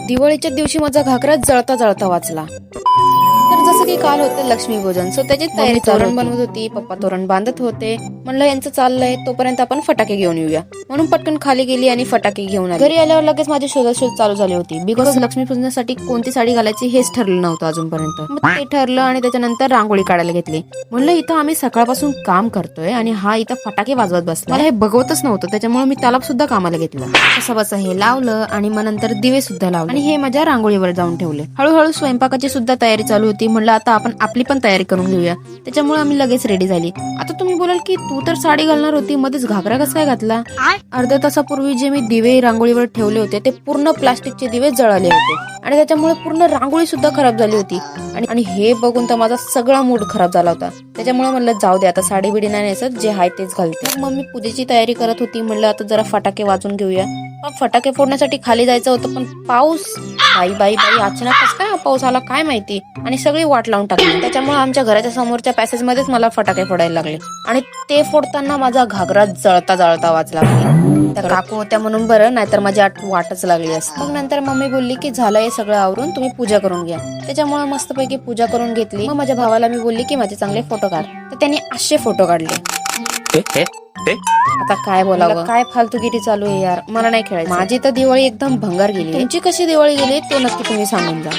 दिवाळीच्या दिवशी माझा घागरा जळता जळता वाचला। तर जसं की काल होतं लक्ष्मीपूजन, सो त्याची तयारी तोरण बनवत होती, पप्पा तोरण बांधत होते। म्हणलं यांचं चाललंय तोपर्यंत आपण फटाके घेऊन येऊया, म्हणून पटकन खाली गेली आणि फटाके घेऊन आली। घरी आल्यावर लगेच माझी शोधाशोध चालू झाली होती, बिकॉज लक्ष्मीपूजनासाठी कोणती साडी घालायची हेच ठरलं नव्हतं अजूनपर्यंत। मग ते ठरलं आणि त्याच्यानंतर रांगोळी काढायला घेतली। म्हणलं इथं आम्ही सकाळपासून काम करतोय आणि हा इथं फटाके वाजवत बसला, मला हे बघवतच नव्हतं, त्याच्यामुळे मी त्याला सुद्धा कामाला घेतलं। असं बसं हे लावलं आणि मग नंतर दिवे सुद्धा लावले आणि हे माझ्या रांगोळीवर जाऊन ठेवले। हळूहळू स्वयंपाकाची सुद्धा तयारी चालू होती। म्हणलं आता आपण आपली पण तयारी करून घेऊया, त्याच्यामुळे आम्ही लगेच रेडी झाली। आता तुम्ही बोलाल की तू तर साडी घालणार होती, मध्येच घागरा कसा काय घातला? अर्ध्या तासापूर्वी जे मी दिवे रांगोळीवर ठेवले होते ते पूर्ण प्लास्टिकचे दिवे जळाले होते आणि त्याच्यामुळे पूर्ण रांगोळी सुद्धा खराब झाली होती आणि हे बघून तर माझा सगळा मूड खराब झाला होता। त्याच्यामुळे म्हणलं जाऊ दे, आता साडी बिडी नाही नेसत, जे आहे तेच घालते। मग मी पूजेची तयारी करत होती, म्हणलं आता जरा फटाके वाजून घेऊया। फटाके फोडण्यासाठी खाली जायचं होतं, पण पाऊस बाई बाई बाई अचानक कसं काय पाऊस आला काय माहिती, आणि सगळी वाट लावून टाकली। त्याच्यामुळे आमच्या घराच्या समोरच्या पॅसेज मध्येच मला फटाके फोडायला लागले आणि ते फोडताना माझा घागरा जळता जळता वाचला। त्या काकू होत्या म्हणून बरं, नाहीतर माझी वाटच लागली असती। मग नंतर मम्मी बोलली की झालं हे सगळं आवरून तुम्ही पूजा करून घ्या, त्याच्यामुळे मस्तपैकी पूजा करून घेतली। मग माझ्या भावाला मी बोलली की माझे चांगले फोटो काढ, तर त्यांनी असे फोटो काढले। आता काय बोलावं, काय फालतूगिरी चालू आहे यार, मला नाही खेळायचं। माझी तर दिवाळी एकदम भंगार गेली, तुमची कशी दिवाळी गेली तो नक्की तुम्ही सांगून जा।